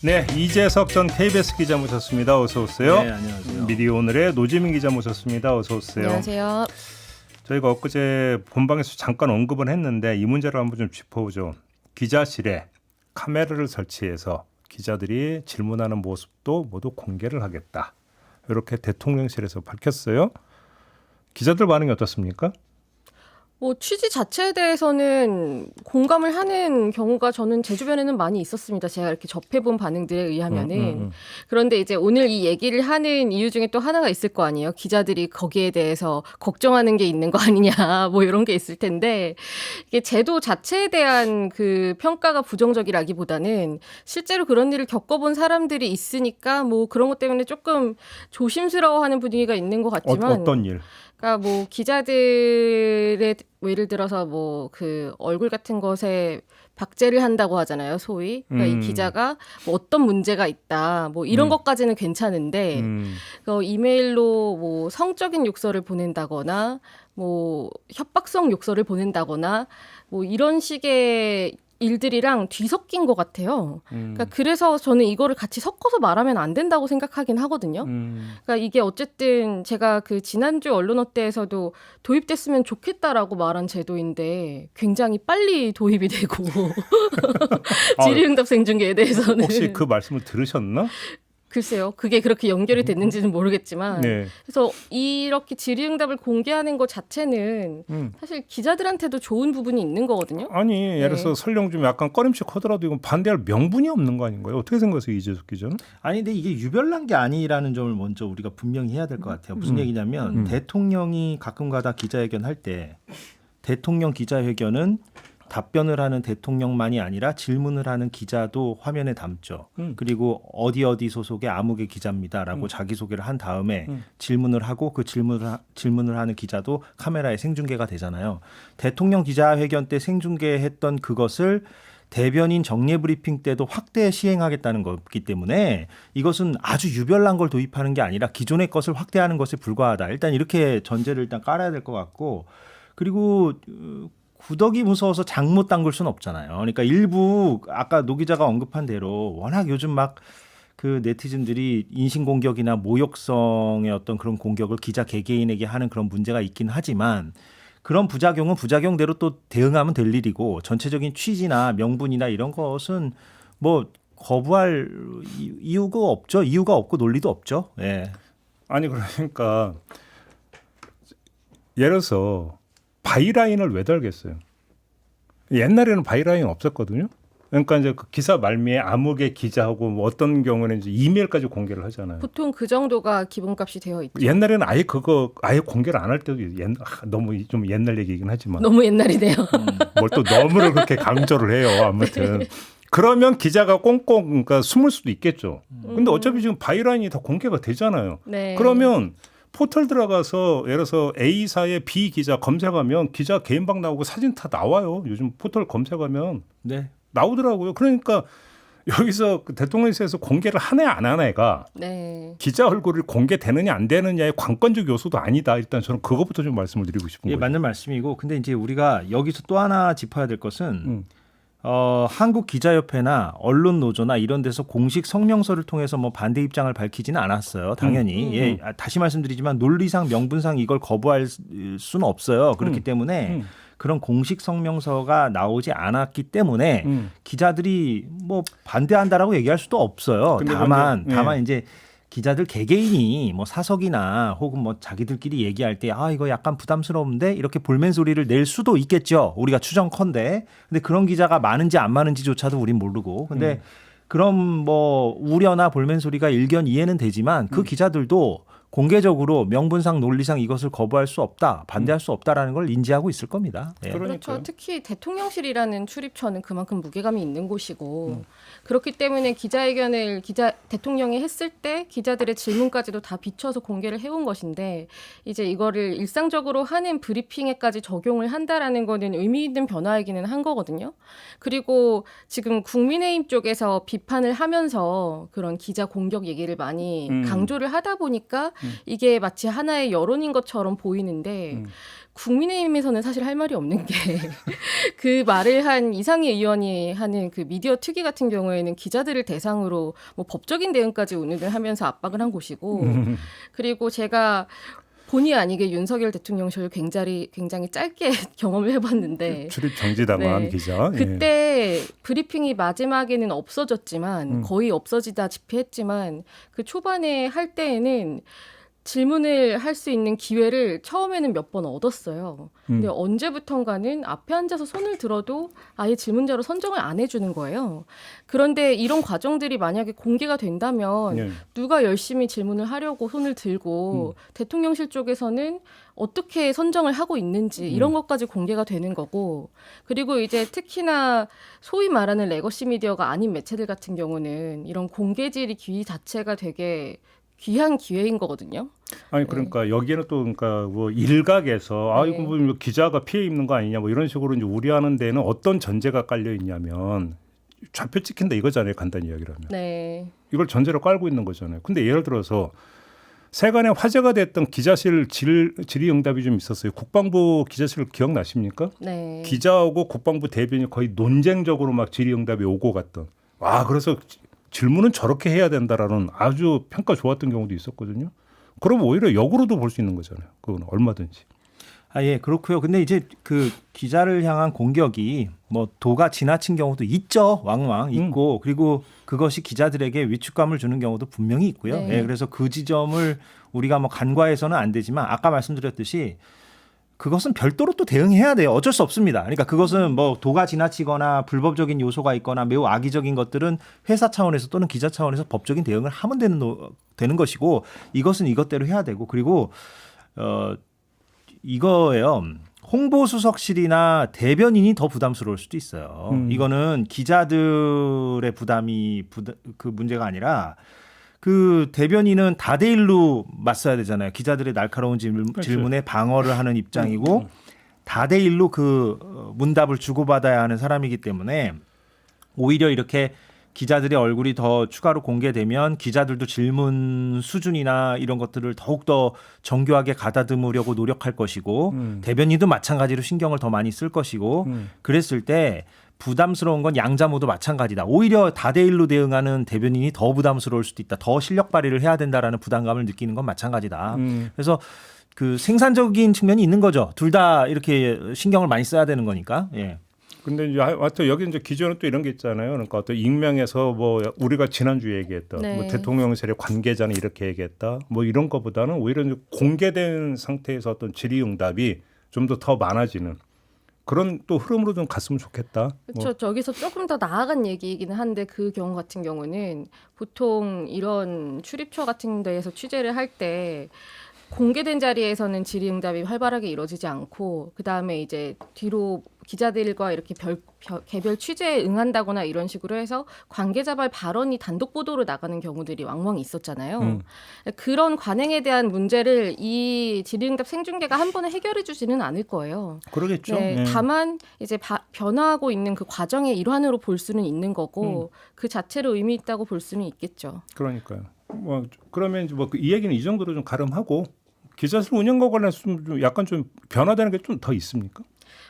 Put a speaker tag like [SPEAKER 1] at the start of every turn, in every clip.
[SPEAKER 1] 네, 이재석 전 KBS 기자 모셨습니다. 어서 오세요.
[SPEAKER 2] 네, 안녕하세요.
[SPEAKER 1] 미디어 오늘의 노지민 기자 모셨습니다. 어서 오세요.
[SPEAKER 3] 안녕하세요.
[SPEAKER 1] 저희가 엊그제 본방에서 잠깐 언급은 했는데 이 문제를 한번 좀 짚어보죠. 기자실에 카메라를 설치해서 기자들이 질문하는 모습도 모두 공개를 하겠다. 이렇게 대통령실에서 밝혔어요. 기자들 반응이 어떻습니까?
[SPEAKER 3] 취지 자체에 대해서는 공감을 하는 경우가 저는 제 주변에는 많이 있었습니다. 제가 이렇게 접해본 반응들에 의하면은. 그런데 이제 오늘 이 얘기를 하는 이유 중에 또 하나가 있을 거 아니에요. 기자들이 거기에 대해서 걱정하는 게 있는 거 아니냐, 뭐 이런 게 있을 텐데, 이게 제도 자체에 대한 그 평가가 부정적이라기보다는 실제로 그런 일을 겪어본 사람들이 있으니까 뭐 그런 것 때문에 조금 조심스러워하는 분위기가 있는 것 같지만.
[SPEAKER 1] 어떤 일?
[SPEAKER 3] 그러니까 뭐 기자들의 뭐 예를 들어서 뭐 그 얼굴 같은 것에 박제를 한다고 하잖아요, 소위. 그러니까 이 기자가 뭐 어떤 문제가 있다, 뭐 이런 것까지는 괜찮은데 이메일로 뭐 성적인 욕설을 보낸다거나 뭐 협박성 욕설을 보낸다거나 뭐 이런 식의 일들이랑 뒤섞인 것 같아요. 그러니까 그래서 저는 이거를 같이 섞어서 말하면 안 된다고 생각하긴 하거든요. 그러니까 이게 어쨌든 제가 그 지난주 언론어때에서도 도입됐으면 좋겠다라고 말한 제도인데 굉장히 빨리 도입이 되고 질의응답 생중계에 대해서는
[SPEAKER 1] 혹시 그 말씀을 들으셨나?
[SPEAKER 3] 글쎄요. 그게 그렇게 연결이 됐는지는 모르겠지만
[SPEAKER 1] 네.
[SPEAKER 3] 그래서 이렇게 질의응답을 공개하는 것 자체는 사실 기자들한테도 좋은 부분이 있는 거거든요.
[SPEAKER 1] 아니 예를 들어서 설령 좀 약간 꺼림칙 하더라도 이건 반대할 명분이 없는 거 아닌가요? 어떻게 생각하세요, 이재석 기자는?
[SPEAKER 2] 아니 근데 이게 유별난 게 아니라는 점을 먼저 우리가 분명히 해야 될 것 같아요. 무슨 얘기냐면 대통령이 가끔가다 기자회견 할 때 대통령 기자회견은 답변을 하는 대통령만이 아니라 질문을 하는 기자도 화면에 담죠. 그리고 어디 소속의 아무개 기자입니다라고 자기소개를 한 다음에 질문을 하고 그 질문을 하는 기자도 카메라에 생중계가 되잖아요. 대통령 기자회견 때 생중계했던 그것을 대변인 정례 브리핑 때도 확대 시행하겠다는 거기 때문에 이것은 아주 유별난 걸 도입하는 게 아니라 기존의 것을 확대하는 것에 불과하다. 일단 이렇게 전제를 일단 깔아야 될 것 같고, 그리고 구더기 무서워서 장 못 담글 수는 없잖아요. 그러니까 일부 아까 노 기자가 언급한 대로 워낙 요즘 막 그 네티즌들이 인신공격이나 모욕성의 어떤 그런 공격을 기자 개개인에게 하는 그런 문제가 있긴 하지만 그런 부작용은 부작용대로 또 대응하면 될 일이고 전체적인 취지나 명분이나 이런 것은 뭐 거부할 이유가 없죠. 이유가 없고 논리도 없죠. 예.
[SPEAKER 1] 아니 그러니까 예를 들어서 바이라인을 왜 달겠어요? 옛날에는 바이라인 없었거든요. 그러니까 이제 그 기사 말미에 아무개 기자하고 뭐 어떤 경우는 이제 이메일까지 공개를 하잖아요.
[SPEAKER 3] 보통 그 정도가 기본값이 되어 있죠.
[SPEAKER 1] 옛날에는 아예 공개를 안 할 때도 너무 좀 옛날 얘기이긴 하지만
[SPEAKER 3] 너무 옛날이네요.
[SPEAKER 1] 뭘 또 너무를 그렇게 강조를 해요. 아무튼 그러면 기자가 꽁꽁 그러니까 숨을 수도 있겠죠. 근데 어차피 지금 바이라인이 다 공개가 되잖아요.
[SPEAKER 3] 네.
[SPEAKER 1] 그러면 포털 들어가서 예를 들어서 A사의 B 기자 검색하면 기자 개인방 나오고 사진 다 나와요. 요즘 포털 검색하면
[SPEAKER 2] 네.
[SPEAKER 1] 나오더라고요. 그러니까 여기서 대통령실에서 공개를 하네 안 하네가
[SPEAKER 3] 네.
[SPEAKER 1] 기자 얼굴이 공개되느냐 안 되느냐의 관건적 요소도 아니다. 일단 저는 그것부터 좀 말씀을 드리고 싶은
[SPEAKER 2] 예,
[SPEAKER 1] 거예요.
[SPEAKER 2] 맞는 말씀이고, 근데 이제 우리가 여기서 또 하나 짚어야 될 것은 한국 기자협회나 언론 노조나 이런 데서 공식 성명서를 통해서 뭐 반대 입장을 밝히지는 않았어요. 당연히 예, 다시 말씀드리지만 논리상 명분상 이걸 거부할 수는 없어요. 그렇기 때문에 그런 공식 성명서가 나오지 않았기 때문에 기자들이 뭐 반대한다라고 얘기할 수도 없어요. 다만 이제 기자들 개개인이 뭐 사석이나 혹은 뭐 자기들끼리 얘기할 때 이거 약간 부담스러운데 이렇게 볼멘 소리를 낼 수도 있겠죠. 우리가 추정컨대. 근데 그런 기자가 많은지 안 많은지조차도 우린 모르고. 근데 그런 뭐 우려나 볼멘 소리가 일견 이해는 되지만 그 기자들도 공개적으로 명분상 논리상 이것을 거부할 수 없다, 반대할 수 없다라는 걸 인지하고 있을 겁니다. 예.
[SPEAKER 3] 그렇죠. 특히 대통령실이라는 출입처는 그만큼 무게감이 있는 곳이고 그렇기 때문에 기자회견을 대통령이 했을 때 기자들의 질문까지도 다 비춰서 공개를 해온 것인데 이제 이거를 일상적으로 하는 브리핑에까지 적용을 한다라는 거는 의미 있는 변화이기는 한 거거든요. 그리고 지금 국민의힘 쪽에서 비판을 하면서 그런 기자 공격 얘기를 많이 강조를 하다 보니까 이게 마치 하나의 여론인 것처럼 보이는데 국민의힘에서는 사실 할 말이 없는 게 그 말을 한 이상희 의원이 하는 그 미디어 특위 같은 경우에는 기자들을 대상으로 뭐 법적인 대응까지 운운을 하면서 압박을 한 곳이고 그리고 제가 본의 아니게 윤석열 대통령실 굉장히 짧게 경험을 해봤는데
[SPEAKER 1] 출입 정지당한
[SPEAKER 3] 네.
[SPEAKER 1] 기자.
[SPEAKER 3] 그때 브리핑이 마지막에는 없어졌지만 거의 없어지다시피 했지만 그 초반에 할 때에는 질문을 할 수 있는 기회를 처음에는 몇 번 얻었어요. 근데 언제부턴가는 앞에 앉아서 손을 들어도 아예 질문자로 선정을 안 해주는 거예요. 그런데 이런 과정들이 만약에 공개가 된다면
[SPEAKER 1] 예.
[SPEAKER 3] 누가 열심히 질문을 하려고 손을 들고 대통령실 쪽에서는 어떻게 선정을 하고 있는지 이런 것까지 공개가 되는 거고 그리고 이제 특히나 소위 말하는 레거시 미디어가 아닌 매체들 같은 경우는 이런 공개질이 기회 자체가 되게 귀한 기회인 거거든요.
[SPEAKER 1] 아니 그러니까 여기에는 또 그러니까 뭐 일각에서 아 이거
[SPEAKER 3] 네.
[SPEAKER 1] 뭐 기자가 피해 입는 거 아니냐 뭐 이런 식으로 이제 우려하는 데는 어떤 전제가 깔려 있냐면 좌표 찍힌다 이거잖아요. 간단히 이야기를 하면.
[SPEAKER 3] 네.
[SPEAKER 1] 이걸 전제로 깔고 있는 거잖아요. 근데 예를 들어서 세간에 화제가 됐던 기자실 질의응답이 좀 있었어요. 국방부 기자실 기억나십니까?
[SPEAKER 3] 네.
[SPEAKER 1] 기자하고 국방부 대변인이 거의 논쟁적으로 막 질의응답이 오고 갔던. 아 그래서 질문은 저렇게 해야 된다라는 아주 평가 좋았던 경우도 있었거든요. 그러면 오히려 역으로도 볼 수 있는 거잖아요. 그건 얼마든지.
[SPEAKER 2] 아, 예, 그렇고요. 근데 이제 그 기자를 향한 공격이 뭐 도가 지나친 경우도 있죠. 왕왕 있고 그리고 그것이 기자들에게 위축감을 주는 경우도 분명히 있고요.
[SPEAKER 3] 네.
[SPEAKER 2] 예, 그래서 그 지점을 우리가 뭐 간과해서는 안 되지만 아까 말씀드렸듯이 그것은 별도로 또 대응해야 돼요. 어쩔 수 없습니다. 그러니까 그것은 뭐 도가 지나치거나 불법적인 요소가 있거나 매우 악의적인 것들은 회사 차원에서 또는 기자 차원에서 법적인 대응을 하면 되는 것이고 이것은 이것대로 해야 되고 그리고 이거예요. 홍보수석실이나 대변인이 더 부담스러울 수도 있어요. 이거는 기자들의 그 문제가 아니라 그 대변인은 다대일로 맞서야 되잖아요. 기자들의 날카로운 질문에 방어를 하는 입장이고 다대일로 그 문답을 주고받아야 하는 사람이기 때문에 오히려 이렇게 기자들의 얼굴이 더 추가로 공개되면 기자들도 질문 수준이나 이런 것들을 더욱더 정교하게 가다듬으려고 노력할 것이고 대변인도 마찬가지로 신경을 더 많이 쓸 것이고 그랬을 때 부담스러운 건 양자 모두 마찬가지다. 오히려 다대일로 대응하는 대변인이 더 부담스러울 수도 있다. 더 실력 발휘를 해야 된다라는 부담감을 느끼는 건 마찬가지다. 그래서 그 생산적인 측면이 있는 거죠. 둘 다 이렇게 신경을 많이 써야 되는 거니까. 예.
[SPEAKER 1] 근데 이제 하여튼 여기 이제 기존은 또 이런 게 있잖아요. 그러니까 어떤 익명에서 뭐 우리가 지난주에 얘기했던
[SPEAKER 3] 네.
[SPEAKER 1] 뭐 대통령실의 관계자는 이렇게 얘기했다. 뭐 이런 거보다는 오히려 이제 공개된 상태에서 어떤 질의응답이 좀 더 많아지는 그런 또 흐름으로 좀 갔으면 좋겠다.
[SPEAKER 3] 그렇죠. 저기서 조금 더 나아간 얘기이기는 한데 그 경우 같은 경우는 보통 이런 출입처 같은 데에서 취재를 할 때 공개된 자리에서는 질의응답이 활발하게 이루어지지 않고 그다음에 이제 뒤로 기자들과 이렇게 개별 취재에 응한다거나 이런 식으로 해서 관계자발 발언이 단독 보도로 나가는 경우들이 왕왕 있었잖아요. 그런 관행에 대한 문제를 이 질의응답 생중계가 한 번에 해결해 주지는 않을 거예요.
[SPEAKER 2] 그러겠죠.
[SPEAKER 3] 네,
[SPEAKER 2] 예.
[SPEAKER 3] 다만 이제 변화하고 있는 그 과정의 일환으로 볼 수는 있는 거고 그 자체로 의미 있다고 볼 수는 있겠죠.
[SPEAKER 1] 그러니까요. 뭐 그러면 이제 뭐 이 얘기는 이 정도로 좀 가름하고 기자실 운영과 관련해서 좀 약간 좀 변화되는 게 좀 더 있습니까?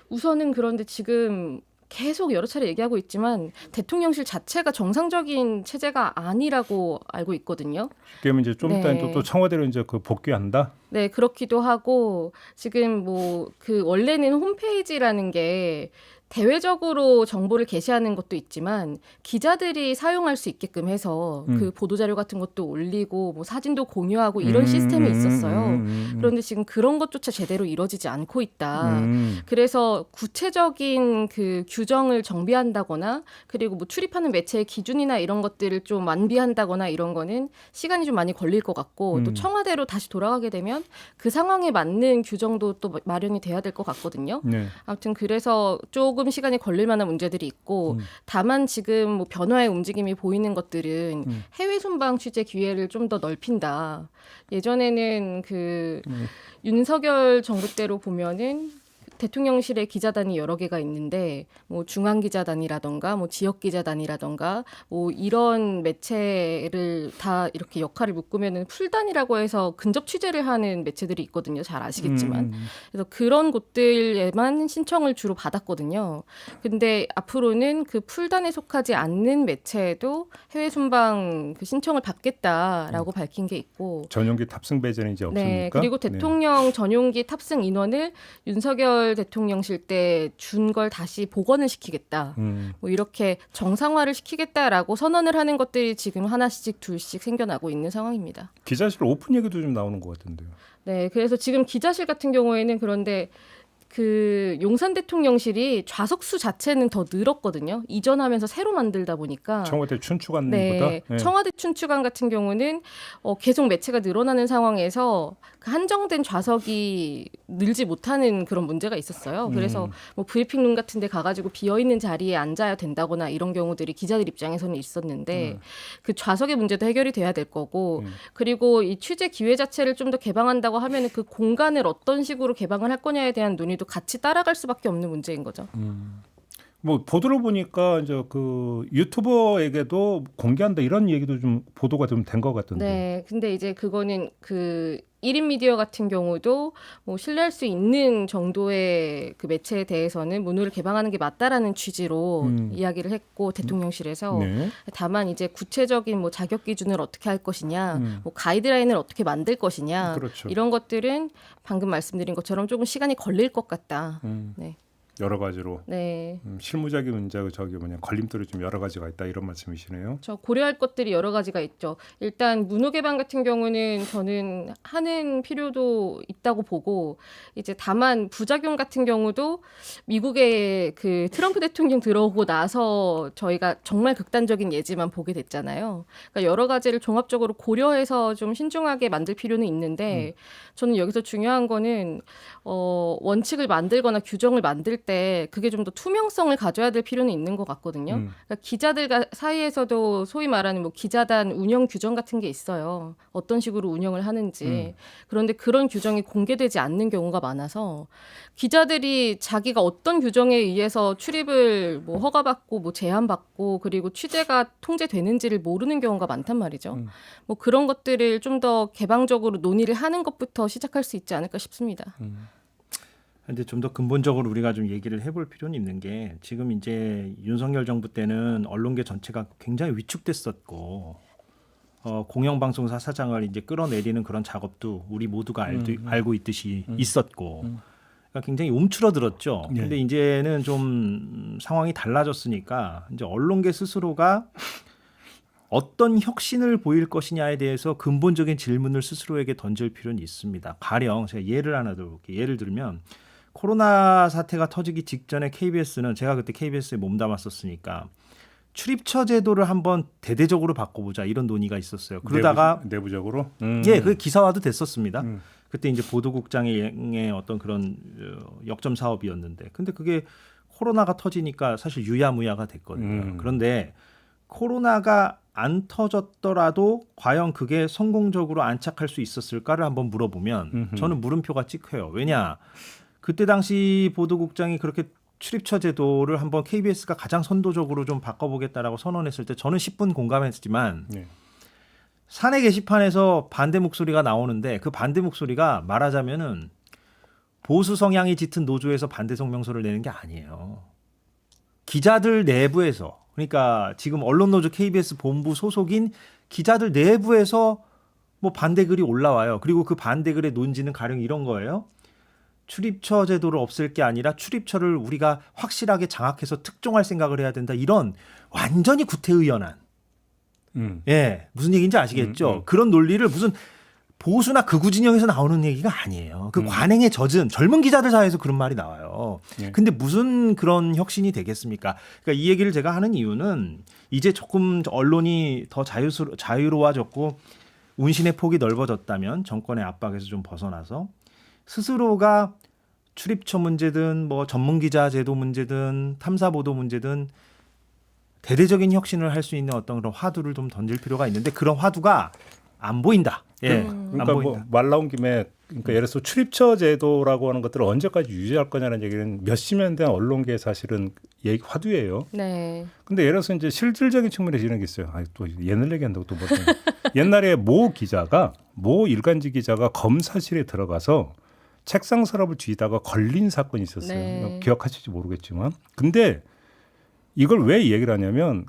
[SPEAKER 3] 우선은 그런데 지금 계속 여러 차례 얘기하고 있지만 대통령실 자체가 정상적인 체제가 아니라고 알고 있거든요.
[SPEAKER 1] 그러면 이제 좀 이따
[SPEAKER 3] 네.
[SPEAKER 1] 또 청와대로 이제 그 복귀한다.
[SPEAKER 3] 네, 그렇기도 하고 지금 뭐 그 원래는 홈페이지라는 게 대외적으로 정보를 게시하는 것도 있지만 기자들이 사용할 수 있게끔 해서 그 보도자료 같은 것도 올리고 뭐 사진도 공유하고 이런 시스템이 있었어요. 그런데 지금 그런 것조차 제대로 이루어지지 않고 있다. 그래서 구체적인 그 규정을 정비한다거나 그리고 뭐 출입하는 매체의 기준이나 이런 것들을 좀 완비한다거나 이런 거는 시간이 좀 많이 걸릴 것 같고 또 청와대로 다시 돌아가게 되면 그 상황에 맞는 규정도 또 마련이 돼야 될 것 같거든요.
[SPEAKER 1] 네.
[SPEAKER 3] 아무튼 그래서 조금 시간이 걸릴 만한 문제들이 있고 다만 지금 뭐 변화의 움직임이 보이는 것들은 해외 순방 취재 기회를 좀 더 넓힌다. 예전에는 그 윤석열 정부 때로 보면은 대통령실에 기자단이 여러 개가 있는데 뭐 중앙기자단이라던가 뭐 지역기자단이라던가 뭐 이런 매체를 다 이렇게 역할을 묶으면은 풀단이라고 해서 근접 취재를 하는 매체들이 있거든요. 잘 아시겠지만. 그래서 그런 곳들에만 신청을 주로 받았거든요. 근데 앞으로는 그 풀단에 속하지 않는 매체에도 해외 순방 그 신청을 받겠다라고 밝힌 게 있고
[SPEAKER 1] 전용기 탑승 배제는 이제 없습니까?
[SPEAKER 3] 네, 그리고 대통령 전용기 탑승 인원을 윤석열 대통령실 때 준 걸 다시 복원을 시키겠다. 뭐 이렇게 정상화를 시키겠다라고 선언을 하는 것들이 지금 하나씩 둘씩 생겨나고 있는 상황입니다.
[SPEAKER 1] 기자실 오픈 얘기도 좀 나오는 것 같은데요.
[SPEAKER 3] 네, 그래서 지금 기자실 같은 경우에는 그런데 그 용산 대통령실이 좌석 수 자체는 더 늘었거든요. 이전하면서 새로 만들다 보니까.
[SPEAKER 1] 청와대 춘추관보다.
[SPEAKER 3] 네, 청와대 춘추관 같은 경우는 계속 매체가 늘어나는 상황에서 그 한정된 좌석이 늘지 못하는 그런 문제가 있었어요. 그래서 뭐 브리핑룸 같은 데 가가지고 비어있는 자리에 앉아야 된다거나 이런 경우들이 기자들 입장에서는 있었는데 그 좌석의 문제도 해결이 돼야 될 거고 그리고 이 취재 기회 자체를 좀 더 개방한다고 하면 그 공간을 어떤 식으로 개방을 할 거냐에 대한 논의도 같이 따라갈 수밖에 없는 문제인 거죠.
[SPEAKER 1] 뭐 보도를 보니까 이제 그 유튜버에게도 공개한다 이런 얘기도 좀 보도가 좀 된 것 같던데.
[SPEAKER 3] 네, 근데 이제 그거는 그 1인 미디어 같은 경우도 뭐 신뢰할 수 있는 정도의 그 매체에 대해서는 문호를 개방하는 게 맞다라는 취지로 이야기를 했고 대통령실에서
[SPEAKER 1] 네.
[SPEAKER 3] 다만 이제 구체적인 뭐 자격 기준을 어떻게 할 것이냐, 뭐 가이드라인을 어떻게 만들 것이냐
[SPEAKER 1] 그렇죠.
[SPEAKER 3] 이런 것들은 방금 말씀드린 것처럼 조금 시간이 걸릴 것 같다. 네.
[SPEAKER 1] 여러 가지로
[SPEAKER 3] 네.
[SPEAKER 1] 실무적인 문제가 저기 뭐냐 걸림돌이 좀 여러 가지가 있다 이런 말씀이시네요.
[SPEAKER 3] 저 고려할 것들이 여러 가지가 있죠. 일단 문호 개방 같은 경우는 저는 하는 필요도 있다고 보고 이제 다만 부작용 같은 경우도 미국의 그 트럼프 대통령 들어오고 나서 저희가 정말 극단적인 예지만 보게 됐잖아요. 그러니까 여러 가지를 종합적으로 고려해서 좀 신중하게 만들 필요는 있는데 저는 여기서 중요한 거는 원칙을 만들거나 규정을 만들 때 그게 좀 더 투명성을 가져야 될 필요는 있는 것 같거든요. 그러니까 기자들 사이에서도 소위 말하는 뭐 기자단 운영 규정 같은 게 있어요. 어떤 식으로 운영을 하는지. 그런데 그런 규정이 공개되지 않는 경우가 많아서 기자들이 자기가 어떤 규정에 의해서 출입을 뭐 허가받고 뭐 제한받고 그리고 취재가 통제되는지를 모르는 경우가 많단 말이죠. 뭐 그런 것들을 좀 더 개방적으로 논의를 하는 것부터 시작할 수 있지 않을까 싶습니다.
[SPEAKER 2] 근데 좀 더 근본적으로 우리가 좀 얘기를 해볼 필요는 있는 게 지금 이제 윤석열 정부 때는 언론계 전체가 굉장히 위축됐었고 공영방송사 사장을 이제 끌어내리는 그런 작업도 우리 모두가 알고 있듯이 있었고 그러니까 굉장히 움츠러들었죠.
[SPEAKER 1] 네.
[SPEAKER 2] 근데 이제는 좀 상황이 달라졌으니까 이제 언론계 스스로가 어떤 혁신을 보일 것이냐에 대해서 근본적인 질문을 스스로에게 던질 필요는 있습니다. 가령 제가 예를 하나 들어볼게요. 예를 들면 코로나 사태가 터지기 직전에 KBS는 제가 그때 KBS에 몸담았었으니까 출입처 제도를 한번 대대적으로 바꿔보자 이런 논의가 있었어요. 그러다가
[SPEAKER 1] 내부적으로
[SPEAKER 2] 예, 그게 기사화도 됐었습니다. 그때 이제 보도국장의 어떤 그런 역점 사업이었는데, 근데 그게 코로나가 터지니까 사실 유야무야가 됐거든요. 그런데 코로나가 안 터졌더라도 과연 그게 성공적으로 안착할 수 있었을까를 한번 물어보면 저는 물음표가 찍혀요. 왜냐? 그때 당시 보도국장이 그렇게 출입처 제도를 한번 KBS가 가장 선도적으로 좀 바꿔보겠다라고 선언했을 때 저는 10분 공감했지만
[SPEAKER 1] 네.
[SPEAKER 2] 사내 게시판에서 반대 목소리가 나오는데 그 반대 목소리가 말하자면은 보수 성향이 짙은 노조에서 반대 성명서를 내는 게 아니에요. 기자들 내부에서, 그러니까 지금 언론노조 KBS 본부 소속인 기자들 내부에서 뭐 반대 글이 올라와요. 그리고 그 반대 글의 논지는 가령 이런 거예요. 출입처 제도를 없앨 게 아니라 출입처를 우리가 확실하게 장악해서 특종할 생각을 해야 된다. 이런 완전히 구태의연한. 예, 무슨 얘기인지 아시겠죠? 그런 논리를 무슨 보수나 극우 진영에서 나오는 얘기가 아니에요. 그 관행에 젖은 젊은 기자들 사이에서 그런 말이 나와요.
[SPEAKER 1] 예.
[SPEAKER 2] 근데 무슨 그런 혁신이 되겠습니까? 그러니까 이 얘기를 제가 하는 이유는 이제 조금 언론이 더 자유로워졌고 운신의 폭이 넓어졌다면 정권의 압박에서 좀 벗어나서 스스로가 출입처 문제든 뭐 전문 기자 제도 문제든 탐사 보도 문제든 대대적인 혁신을 할 수 있는 어떤 그런 화두를 좀 던질 필요가 있는데 그런 화두가 안 보인다. 예, 안
[SPEAKER 1] 그러니까
[SPEAKER 2] 보인다.
[SPEAKER 1] 뭐 말 나온 김에 그러니까 예를 들어서 출입처 제도라고 하는 것들을 언제까지 유지할 거냐는 얘기는 몇십 년 된 언론계 사실은 얘기 화두예요.
[SPEAKER 3] 네.
[SPEAKER 1] 근데 예를 들어서 이제 실질적인 측면에서 이런 게 있어요. 아, 또 옛날 얘기한다고 또 뭐. 옛날에 모 일간지 기자가 검사실에 들어가서 책상 서랍을 뒤다가 걸린 사건이 있었어요.
[SPEAKER 3] 네.
[SPEAKER 1] 기억하실지 모르겠지만. 근데 이걸 왜 얘기를 하냐면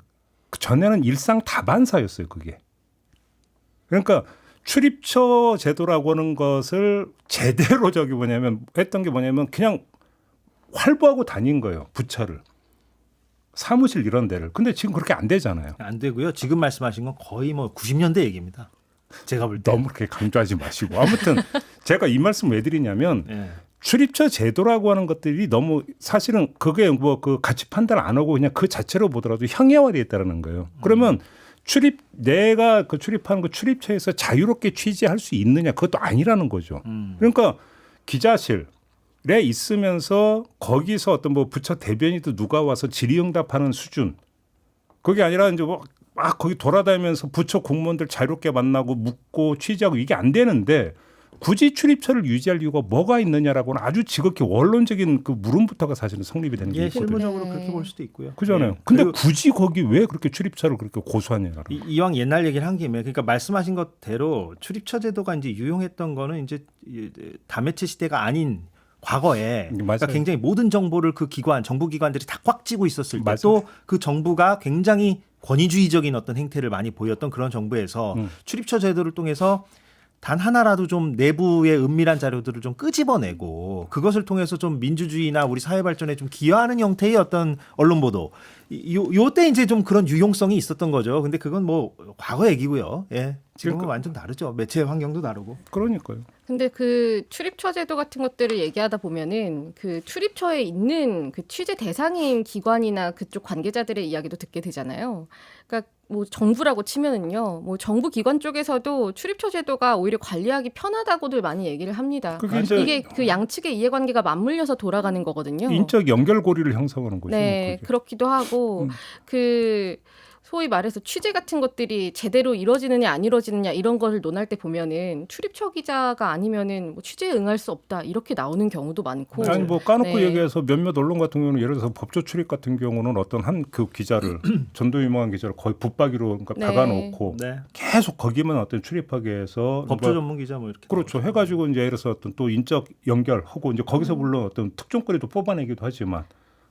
[SPEAKER 1] 그 전에는 일상 다반사였어요. 그게. 그러니까 출입처 제도라고 하는 것을 제대로 했던 게 뭐냐면 그냥 활보하고 다닌 거예요. 부처를. 사무실 이런 데를. 근데 지금 그렇게 안 되잖아요.
[SPEAKER 2] 안 되고요. 지금 말씀하신 건 거의 뭐 90년대 얘기입니다. 제가 볼 때.
[SPEAKER 1] 너무 그렇게 강조하지 마시고. 아무튼 제가 이 말씀 왜 드리냐면
[SPEAKER 2] 예.
[SPEAKER 1] 출입처 제도라고 하는 것들이 너무 사실은 그게 뭐 그 가치 판단 안 하고 그냥 그 자체로 보더라도 형해화되어 있다는 거예요. 그러면 내가 그 출입하는 그 출입처에서 자유롭게 취재할 수 있느냐 그것도 아니라는 거죠. 그러니까 기자실에 있으면서 거기서 어떤 뭐 부처 대변인도 누가 와서 질의응답하는 수준 그게 아니라 이제 뭐 막 거기 돌아다니면서 부처 공무원들 자유롭게 만나고 묻고 취재하고 이게 안 되는데 굳이 출입처를 유지할 이유가 뭐가 있느냐라고는 아주 지극히 원론적인 그 물음부터가 사실은 성립이 되는 게
[SPEAKER 2] 예,
[SPEAKER 1] 있거든요.
[SPEAKER 2] 실무적으로
[SPEAKER 3] 네.
[SPEAKER 2] 그렇게 볼 수도 있고요.
[SPEAKER 1] 그잖아요.
[SPEAKER 2] 예.
[SPEAKER 1] 근데
[SPEAKER 2] 그리고
[SPEAKER 1] 굳이 거기 왜 그렇게 출입처를 그렇게 고수하냐라는.
[SPEAKER 2] 이왕 옛날 얘기를 한 김에 그러니까 말씀하신 것대로 출입처 제도가 이제 유용했던 거는 이제 다매체 시대가 아닌 과거에 그러니까
[SPEAKER 1] 맞아요.
[SPEAKER 2] 굉장히 모든 정보를 그 기관, 정부 기관들이 다 꽉 쥐고 있었을 때
[SPEAKER 1] 맞아요.
[SPEAKER 2] 또 그 정부가 굉장히 권위주의적인 어떤 행태를 많이 보였던 그런 정부에서 출입처 제도를 통해서 단 하나라도 좀 내부의 은밀한 자료들을 좀 끄집어내고 그것을 통해서 좀 민주주의나 우리 사회 발전에 좀 기여하는 형태의 어떤 언론 보도 요때 이제 좀 그런 유용성이 있었던 거죠. 근데 그건 뭐 과거 얘기고요. 예. 지금은
[SPEAKER 1] 그러니까.
[SPEAKER 2] 완전 다르죠. 매체 환경도 다르고.
[SPEAKER 1] 그러니까요.
[SPEAKER 3] 근데 그 출입처 제도 같은 것들을 얘기하다 보면은 그 출입처에 있는 그 취재 대상인 기관이나 그쪽 관계자들의 이야기도 듣게 되잖아요. 그러니까 뭐 정부라고 치면은요, 뭐 정부 기관 쪽에서도 출입처 제도가 오히려 관리하기 편하다고들 많이 얘기를 합니다.
[SPEAKER 1] 그게 이제
[SPEAKER 3] 이게 그 양측의 이해관계가 맞물려서 돌아가는 거거든요.
[SPEAKER 1] 인적 연결고리를 형성하는 거죠.
[SPEAKER 3] 네,
[SPEAKER 1] 그게.
[SPEAKER 3] 그렇기도 하고 그 소위 말해서 취재 같은 것들이 제대로 이루어지느냐 안 이루어지느냐 이런 거를 논할 때 보면은 출입처 기자가 아니면은 뭐 취재에 응할 수 없다 이렇게 나오는 경우도 많고.
[SPEAKER 1] 아니 뭐 까놓고
[SPEAKER 3] 네.
[SPEAKER 1] 얘기해서 몇몇 언론 같은 경우는 예를 들어서 법조 출입 같은 경우는 어떤 한 그 기자를 전도 유망한 기자를 거의 붙박이로 그러니까
[SPEAKER 3] 네.
[SPEAKER 1] 박아놓고
[SPEAKER 2] 네.
[SPEAKER 1] 계속 거기만 어떤 출입하게 해서
[SPEAKER 2] 법조
[SPEAKER 1] 뭐
[SPEAKER 2] 전문 기자 뭐 이렇게.
[SPEAKER 1] 그렇죠. 해가지고 이제 예를 들어서 어떤 또 인적 연결하고 이제 거기서 물론 어떤 특종거리도 뽑아내기도 하지만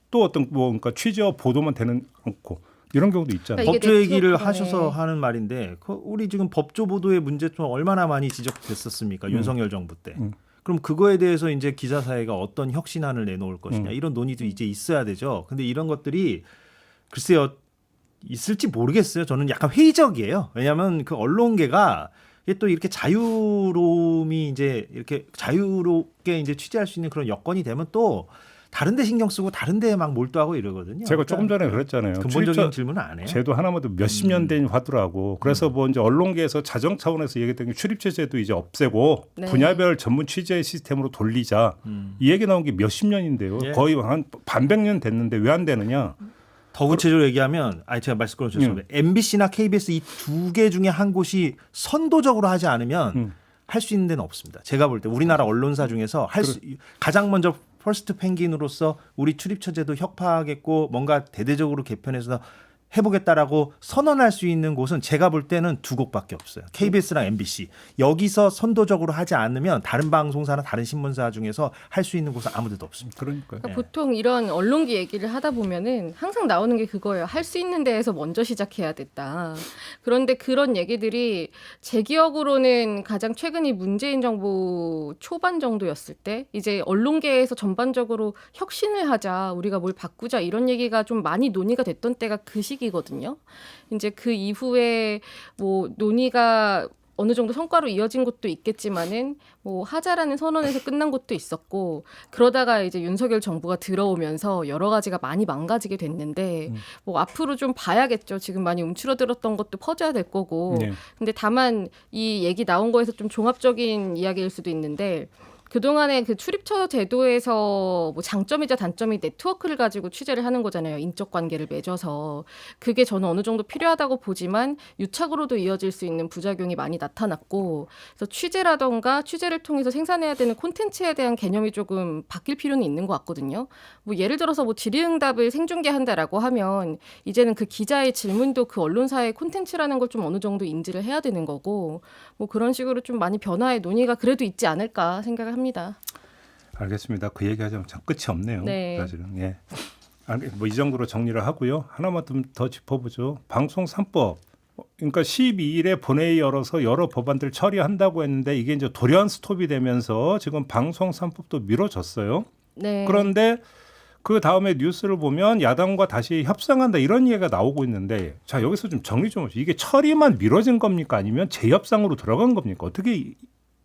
[SPEAKER 1] 또 어떤 뭐 그러니까 취재와 보도만 되는 않고 이런 경우도 있잖아요.
[SPEAKER 3] 그러니까 이게
[SPEAKER 2] 법조 얘기를
[SPEAKER 3] 네트워크네.
[SPEAKER 2] 하셔서 하는 말인데 우리 지금 법조 보도의 문제점 얼마나 많이 지적됐었습니까? 윤석열 정부 때. 그럼 그거에 대해서 이제 기자 사회가 어떤 혁신안을 내놓을 것이냐 이런 논의도 이제 있어야 되죠. 근데 이런 것들이 글쎄요 있을지 모르겠어요. 저는 약간 회의적이에요. 왜냐하면 그 언론계가 이게 또 이렇게 자유로움이 이제 이렇게 자유롭게 이제 취재할 수 있는 그런 여건이 되면 또 다른 데 신경 쓰고 다른 데에 막 몰두하고 이러거든요.
[SPEAKER 1] 제가 조금 전에 그랬잖아요.
[SPEAKER 2] 근본적인
[SPEAKER 1] 출입처
[SPEAKER 2] 질문은 안 해요.
[SPEAKER 1] 제도 하나만 도 몇십 년 된 화두라고. 그래서 뭐 이제 언론계에서 자정 차원에서 얘기했던 게 출입처 제도 이제 없애고
[SPEAKER 3] 네.
[SPEAKER 1] 분야별 전문 취재 시스템으로 돌리자. 이 얘기 나온 게 몇십 년인데요.
[SPEAKER 2] 예.
[SPEAKER 1] 거의 한 반백 년 됐는데 왜 안 되느냐?
[SPEAKER 2] 더 구체적으로 얘기하면 제가 말씀 드렸습니다. MBC나 KBS 이 두 개 중에 한 곳이 선도적으로 하지 않으면 할 수 있는 데는 없습니다. 제가 볼 때 우리나라 언론사 중에서 가장 먼저 퍼스트 펭귄으로서 우리 출입처 제도 혁파하겠고 뭔가 대대적으로 개편해서 해보겠다라고 선언할 수 있는 곳은 제가 볼 때는 두 곳밖에 없어요. KBS랑 MBC. 여기서 선도적으로 하지 않으면 다른 방송사나 다른 신문사 중에서 할 수 있는 곳은 아무 데도 없습니다.
[SPEAKER 1] 그러니까요.
[SPEAKER 3] 그러니까 보통 이런 언론기 얘기를 하다 보면은 항상 나오는 게 그거예요. 할 수 있는 데에서 먼저 시작해야 됐다. 그런데 그런 얘기들이 제 기억으로는 가장 최근이 문재인 정부 초반 정도였을 때 이제 언론계에서 전반적으로 혁신을 하자, 우리가 뭘 바꾸자 이런 얘기가 좀 많이 논의가 됐던 때가 그 시기거든요. 이제 그 이후에 뭐 논의가 어느 정도 성과로 이어진 것도 있겠지만은 뭐 하자라는 선언에서 끝난 것도 있었고 그러다가 이제 윤석열 정부가 들어오면서 여러 가지가 많이 망가지게 됐는데 뭐 앞으로 좀 봐야겠죠. 지금 많이 움츠러들었던 것도 퍼져야 될 거고.
[SPEAKER 1] 네.
[SPEAKER 3] 근데 다만 이 얘기 나온 거에서 좀 종합적인 이야기일 수도 있는데 그동안의 그 출입처 제도에서 뭐 장점이자 단점이 네트워크를 가지고 취재를 하는 거잖아요. 인적 관계를 맺어서. 그게 저는 어느 정도 필요하다고 보지만 유착으로도 이어질 수 있는 부작용이 많이 나타났고, 그래서 취재라던가 취재를 통해서 생산해야 되는 콘텐츠에 대한 개념이 조금 바뀔 필요는 있는 것 같거든요. 뭐 예를 들어서 뭐 질의응답을 생중계한다라고 하면 이제는 그 기자의 질문도 그 언론사의 콘텐츠라는 걸 좀 어느 정도 인지를 해야 되는 거고, 뭐 그런 식으로 좀 많이 변화의 논의가 그래도 있지 않을까 생각을 합니다.
[SPEAKER 1] 알겠습니다. 그 얘기하자면 참 끝이 없네요.
[SPEAKER 3] 네.
[SPEAKER 1] 사실은. 예. 뭐 이 정도로 정리를 하고요. 하나만 좀 더 짚어보죠. 방송 3법. 그러니까 12일에 본회의 열어서 여러 법안들 처리한다고 했는데 이게 이제 돌연 스톱이 되면서 지금 방송 3법도 미뤄졌어요.
[SPEAKER 3] 네.
[SPEAKER 1] 그런데 그 다음에 뉴스를 보면 야당과 다시 협상한다 이런 얘기가 나오고 있는데, 자 여기서 좀 정리 좀 해주세요. 이게 처리만 미뤄진 겁니까? 아니면 재협상으로 들어간 겁니까? 어떻게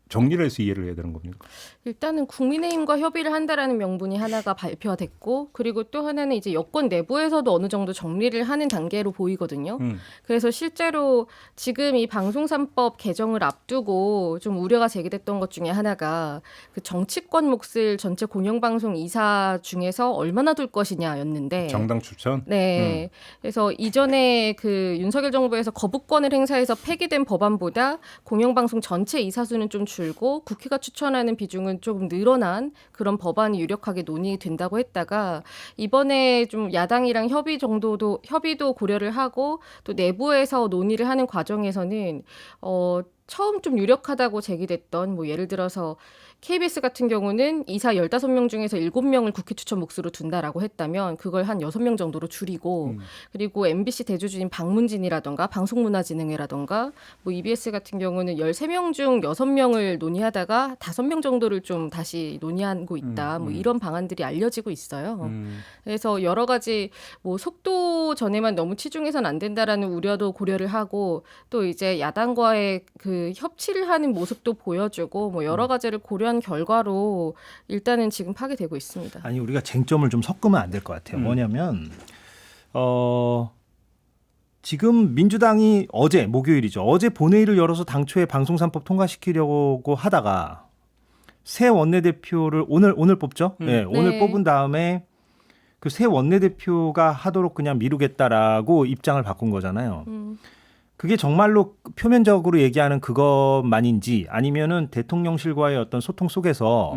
[SPEAKER 1] 정리를 해서 이해를 해야 되는 겁니까?
[SPEAKER 3] 일단은 국민의힘과 협의를 한다라는 명분이 하나가 발표가 됐고, 그리고 또 하나는 이제 여권 내부에서도 어느 정도 정리를 하는 단계로 보이거든요. 그래서 실제로 지금 이 방송 3법 개정을 앞두고 좀 우려가 제기됐던 것 중에 하나가 그 정치권 몫을 전체 공영방송 이사 중에서 얼마나 둘 것이냐였는데,
[SPEAKER 1] 정당 추천?
[SPEAKER 3] 네. 그래서 이전에 그 윤석열 정부에서 거부권을 행사해서 폐기된 법안보다 공영방송 전체 이사수는 좀 줄고 국회가 추천하는 비중은 조금 늘어난 그런 법안이 유력하게 논의된다고 했다가, 이번에 좀 야당이랑 협의도 고려를 하고 또 내부에서 논의를 하는 과정에서는 처음 좀 유력하다고 제기됐던, 뭐 예를 들어서 KBS 같은 경우는 이사 15명 중에서 7명을 국회 추천 몫으로 둔다라고 했다면 그걸 한 6명 정도로 줄이고, 그리고 MBC 대주주인 박문진이라던가 방송문화진흥회라던가 뭐 EBS 같은 경우는 13명 중 6명을 논의하다가 5명 정도를 좀 다시 논의하고 있다. 뭐 이런 방안들이 알려지고 있어요. 그래서 여러 가지 뭐 속도 전에만 너무 치중해서는 안 된다라는 우려도 고려를 하고, 또 이제 야당과의 그 협치를 하는 모습도 보여주고, 뭐 여러 가지를 고려한 결과로 일단은 지금 파기되고 있습니다.
[SPEAKER 2] 아니 우리가 쟁점을 좀 섞으면 안 될 것 같아요. 뭐냐면 지금 민주당이 어제 목요일이죠. 어제 본회의를 열어서 당초에 방송 3법 통과시키려고 하다가 새 원내대표를 오늘 뽑죠. 네, 오늘
[SPEAKER 3] 네.
[SPEAKER 2] 뽑은 다음에 그 새 원내대표가 하도록 그냥 미루겠다라고 입장을 바꾼 거잖아요. 그게 정말로 표면적으로 얘기하는 그것만인지, 아니면은 대통령실과의 어떤 소통 속에서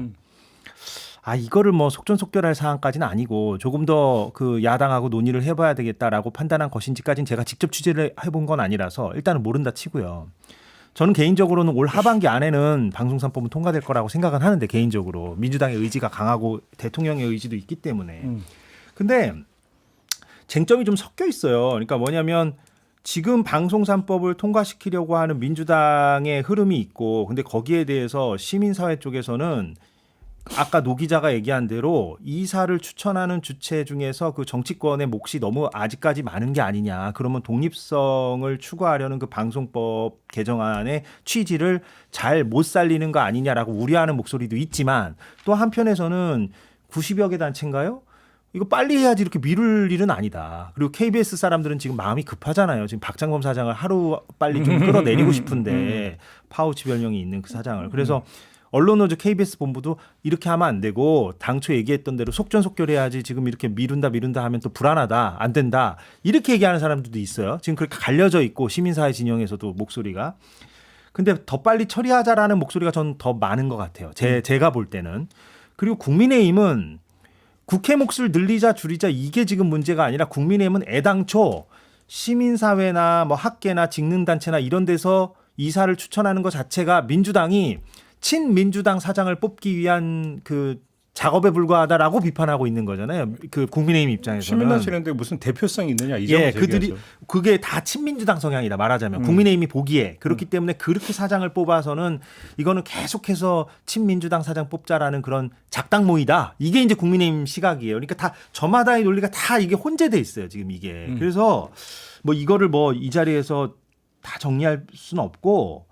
[SPEAKER 2] 이거를 뭐 속전속결할 사안까지는 아니고 조금 더 그 야당하고 논의를 해봐야 되겠다라고 판단한 것인지까지는 제가 직접 취재를 해본 건 아니라서 일단은 모른다 치고요. 저는 개인적으로는 올 하반기 안에는 방송 3법은 통과될 거라고 생각은 하는데, 개인적으로 민주당의 의지가 강하고 대통령의 의지도 있기 때문에. 근데 쟁점이 좀 섞여 있어요. 그러니까 뭐냐면 지금 방송 3법을 통과시키려고 하는 민주당의 흐름이 있고, 근데 거기에 대해서 시민사회 쪽에서는 아까 노 기자가 얘기한 대로 이사를 추천하는 주체 중에서 그 정치권의 몫이 너무 아직까지 많은 게 아니냐. 그러면 독립성을 추구하려는 그 방송법 개정안의 취지를 잘 못 살리는 거 아니냐라고 우려하는 목소리도 있지만, 또 한편에서는 90여 개 단체인가요? 이거 빨리 해야지 이렇게 미룰 일은 아니다. 그리고 KBS 사람들은 지금 마음이 급하잖아요. 지금 박장범 사장을 하루 빨리 좀 끌어내리고 싶은데, 파우치 별명이 있는 그 사장을. 그래서 언론노조 KBS 본부도 이렇게 하면 안 되고 당초 얘기했던 대로 속전속결해야지, 지금 이렇게 미룬다 하면 또 불안하다, 안 된다, 이렇게 얘기하는 사람들도 있어요. 지금 그렇게 갈려져 있고 시민사회 진영에서도 목소리가. 근데 더 빨리 처리하자라는 목소리가 전 더 많은 것 같아요. 제가 볼 때는. 그리고 국민의힘은 국회 몫을 늘리자 줄이자 이게 지금 문제가 아니라, 국민의힘은 애당초 시민사회나 뭐 학계나 직능단체나 이런 데서 이사를 추천하는 것 자체가 민주당이 친민주당 사장을 뽑기 위한 그 작업에 불과하다라고 비판하고 있는 거잖아요. 그 국민의힘 입장에서는.
[SPEAKER 1] 시민단체인데 무슨 대표성이 있느냐 이
[SPEAKER 2] 예,
[SPEAKER 1] 점을
[SPEAKER 2] 그들이
[SPEAKER 1] 제기하죠.
[SPEAKER 2] 그게 다 친민주당 성향이다 말하자면. 국민의힘이 보기에 그렇기 때문에 그렇게 사장을 뽑아서는 이거는 계속해서 친민주당 사장 뽑자라는 그런 작당모이다. 이게 이제 국민의힘 시각이에요. 그러니까 다 저마다의 논리가 다 이게 혼재돼 있어요 지금 이게. 그래서 뭐 이거를 뭐 이 자리에서 다 정리할 수는 없고,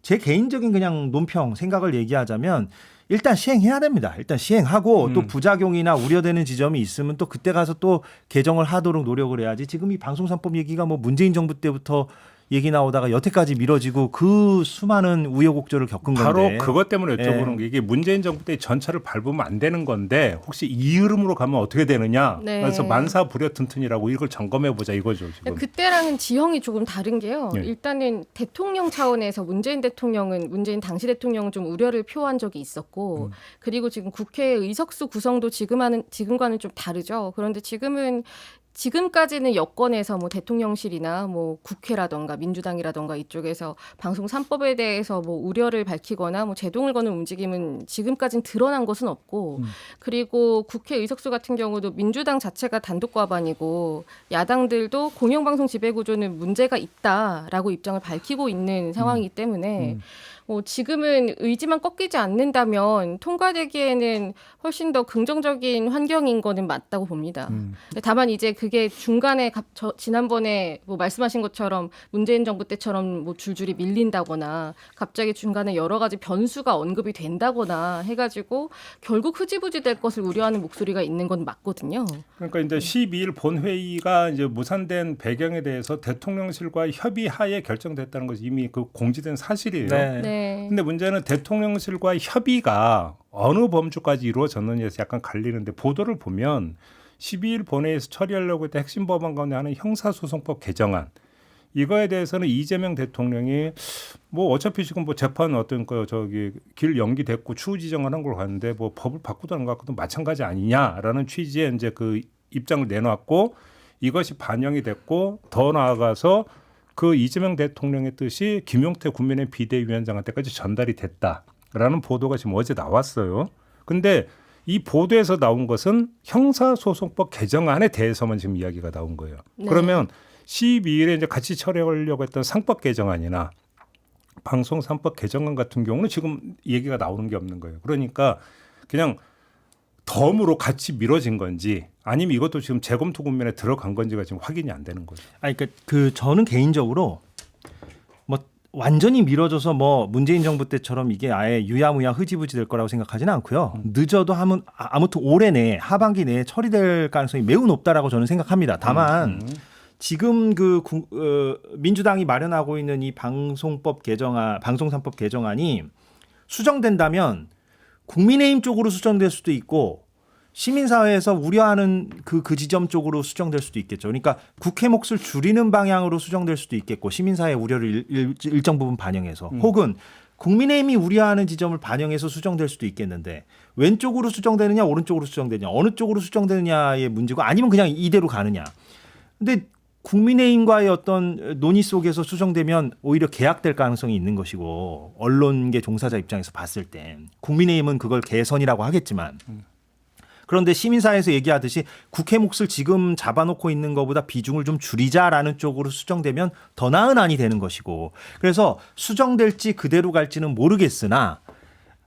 [SPEAKER 2] 제 개인적인 그냥 논평 생각을 얘기하자면 일단 시행해야 됩니다. 일단 시행하고 또 부작용이나 우려되는 지점이 있으면 또 그때 가서 또 개정을 하도록 노력을 해야지. 지금 이 방송 3법 얘기가 뭐 문재인 정부 때부터 얘기 나오다가 여태까지 미뤄지고 그 수많은 우여곡절을 겪은
[SPEAKER 1] 바로
[SPEAKER 2] 건데.
[SPEAKER 1] 그것 때문에 여쭤보는
[SPEAKER 2] 예.
[SPEAKER 1] 게 이게 문재인 정부 때 전철을 밟으면 안 되는 건데 혹시 이 흐름으로 가면 어떻게 되느냐.
[SPEAKER 3] 네.
[SPEAKER 1] 그래서 만사부려튼튼이라고 이걸 점검해 보자 이거죠 지금.
[SPEAKER 3] 그때랑은 지형이 조금 다른 게요.
[SPEAKER 1] 네.
[SPEAKER 3] 일단은 대통령 차원에서 문재인 당시 대통령은 좀 우려를 표한 적이 있었고, 그리고 지금 국회 의석수 구성도 지금과는 좀 다르죠. 그런데 지금까지는 여권에서 뭐 대통령실이나 뭐 국회라던가 민주당이라던가 이쪽에서 방송 3법에 대해서 뭐 우려를 밝히거나 뭐 제동을 거는 움직임은 지금까지는 드러난 것은 없고, 그리고 국회 의석수 같은 경우도 민주당 자체가 단독 과반이고 야당들도 공영방송 지배구조는 문제가 있다라고 입장을 밝히고 있는 상황이기 때문에 지금은 의지만 꺾이지 않는다면 통과되기에는 훨씬 더 긍정적인 환경인 거는 맞다고 봅니다. 다만 이제 그게 중간에 지난번에 뭐 말씀하신 것처럼 문재인 정부 때처럼 뭐 줄줄이 밀린다거나 갑자기 중간에 여러 가지 변수가 언급이 된다거나 해가지고 결국 흐지부지 될 것을 우려하는 목소리가 있는 건 맞거든요.
[SPEAKER 1] 그러니까 이제 12일 본회의가 이제 무산된 배경에 대해서 대통령실과 협의하에 결정됐다는 것이 이미 그 공지된 사실이에요.
[SPEAKER 2] 네.
[SPEAKER 1] 근데 문제는 대통령실과 협의가 어느 범주까지 이루어졌느냐에서 약간 갈리는데 보도를 보면 12일 본회의에서 처리하려고 했던 핵심 법안 가운데 하나는 형사소송법 개정안. 이거에 대해서는 이재명 대통령이 뭐 어차피 지금 뭐 재판 어떤 거 저기 길 연기됐고 추후 지정을 한 걸 봤는데 뭐 법을 바꾸다는 것과도 마찬가지 아니냐라는 취지의 이제 그 입장을 내놨고 이것이 반영이 됐고 더 나아가서 그 이재명 대통령의 뜻이 김용태 국민의 비대위원장한테까지 전달이 됐다라는 보도가 지금 어제 나왔어요. 근데 이 보도에서 나온 것은 형사소송법 개정안에 대해서만 지금 이야기가 나온 거예요.
[SPEAKER 3] 네.
[SPEAKER 1] 그러면 12일에 이제 같이 처리하려고 했던 상법 개정안이나 방송 3법 개정안 같은 경우는 지금 얘기가 나오는 게 없는 거예요. 그러니까 그냥 덤으로 같이 미뤄진 건지 아니면 이것도 지금 재검토 국면에 들어간 건지가 지금 확인이 안 되는 거죠.
[SPEAKER 2] 아니 그러니까 저는 개인적으로 뭐 완전히 미뤄져서 뭐 문재인 정부 때처럼 이게 아예 유야무야 흐지부지 될 거라고 생각하지는 않고요. 늦어도 아무튼 올해 내에 하반기 내에 처리될 가능성이 매우 높다라고 저는 생각합니다. 다만 지금 민주당이 마련하고 있는 이 방송 3법 개정안이 수정된다면 국민의힘 쪽으로 수정될 수도 있고 시민사회에서 우려하는 그 지점 쪽으로 수정될 수도 있겠죠. 그러니까 국회 몫을 줄이는 방향으로 수정될 수도 있겠고 시민사회 우려를 일정 부분 반영해서 혹은 국민의힘이 우려하는 지점을 반영해서 수정될 수도 있겠는데 왼쪽으로 수정되느냐 오른쪽으로 수정되느냐 어느 쪽으로 수정되느냐의 문제고 아니면 그냥 이대로 가느냐. 근데 국민의힘과의 어떤 논의 속에서 수정되면 오히려 개약될 가능성이 있는 것이고 언론계 종사자 입장에서 봤을 때 국민의힘은 그걸 개선이라고 하겠지만 그런데 시민사회에서 얘기하듯이 국회 몫을 지금 잡아놓고 있는 것보다 비중을 좀 줄이자라는 쪽으로 수정되면 더 나은 안이 되는 것이고 그래서 수정될지 그대로 갈지는 모르겠으나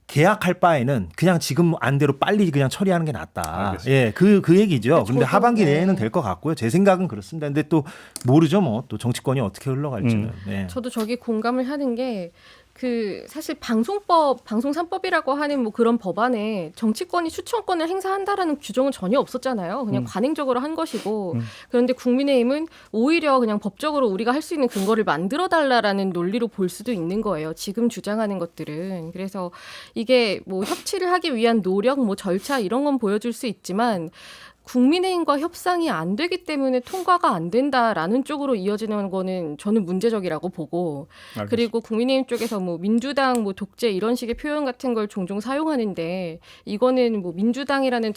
[SPEAKER 2] 계약할 바에는 그냥 지금 안대로 빨리 그냥 처리하는 게 낫다.
[SPEAKER 1] 알겠습니다.
[SPEAKER 2] 예, 그 얘기죠. 근데 하반기
[SPEAKER 3] 네.
[SPEAKER 2] 내에는 될 것 같고요. 제 생각은 그렇습니다. 근데 또 모르죠, 뭐 또 정치권이 어떻게 흘러갈지는. 예.
[SPEAKER 3] 저도 저기 공감을 하는 게 사실 방송 3법이라고 하는 뭐 그런 법안에 정치권이 추천권을 행사한다라는 규정은 전혀 없었잖아요. 그냥 관행적으로 한 것이고 그런데 국민의힘은 오히려 그냥 법적으로 우리가 할 수 있는 근거를 만들어 달라라는 논리로 볼 수도 있는 거예요. 지금 주장하는 것들은. 그래서 이게 뭐 협치를 하기 위한 노력, 뭐 절차 이런 건 보여줄 수 있지만 국민의힘과 협상이 안 되기 때문에 통과가 안 된다라는 쪽으로 이어지는 거는 저는 문제적이라고 보고
[SPEAKER 1] 알겠습니다.
[SPEAKER 3] 그리고 국민의힘 쪽에서 뭐 민주당 뭐 독재 이런 식의 표현 같은 걸 종종 사용하는데 이거는 뭐 민주당이라는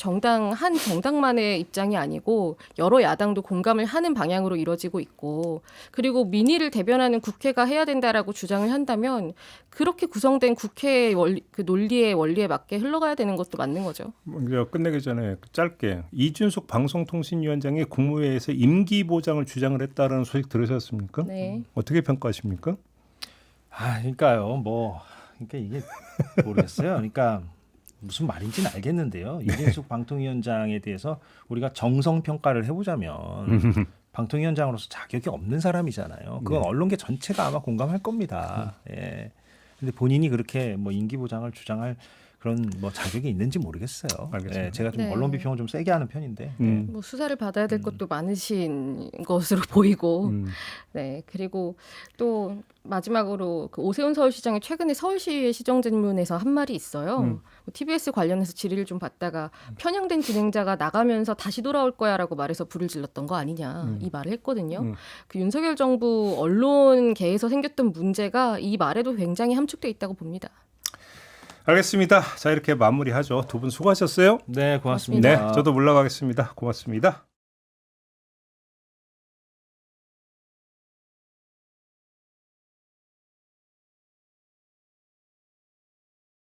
[SPEAKER 3] 한 정당만의 입장이 아니고 여러 야당도 공감을 하는 방향으로 이루어지고 있고 그리고 민의를 대변하는 국회가 해야 된다라고 주장을 한다면 그렇게 구성된 국회의 그 논리의 원리에 맞게 흘러가야 되는 것도 맞는 거죠.
[SPEAKER 1] 먼저 끝내기 전에 짧게 이준숙 방송통신위원장이 국무회의에서 임기 보장을 주장을 했다는 소식 들으셨습니까?
[SPEAKER 3] 네.
[SPEAKER 1] 어떻게 평가하십니까?
[SPEAKER 2] 그러니까요. 그러니까 이게 모르겠어요. 그러니까 무슨 말인지는 알겠는데요. 이준숙 방통위원장에 대해서 우리가 정성 평가를 해보자면 방통위원장으로서 자격이 없는 사람이잖아요. 그건 언론계 전체가 아마 공감할 겁니다. 예. 근데 본인이 그렇게 뭐 임기 보장을 주장할 그런 뭐 자격이 있는지 모르겠어요.
[SPEAKER 1] 알겠습니다.
[SPEAKER 2] 예, 제가 좀
[SPEAKER 3] 네.
[SPEAKER 2] 언론 비평을 좀 세게 하는 편인데.
[SPEAKER 3] 뭐 수사를 받아야 될 것도 많으신 것으로 보이고, 네 그리고 또 마지막으로 그 오세훈 서울시장이 최근에 서울시 시정질문에서 한 말이 있어요. 뭐 TBS 관련해서 질의를 좀 받다가 편향된 진행자가 나가면서 다시 돌아올 거야라고 말해서 불을 질렀던 거 아니냐 이 말을 했거든요. 그 윤석열 정부 언론계에서 생겼던 문제가 이 말에도 굉장히 함축돼 있다고 봅니다.
[SPEAKER 1] 알겠습니다. 자 이렇게 마무리하죠. 두 분 수고하셨어요.
[SPEAKER 2] 네, 고맙습니다.
[SPEAKER 1] 네, 저도 물러가겠습니다. 고맙습니다.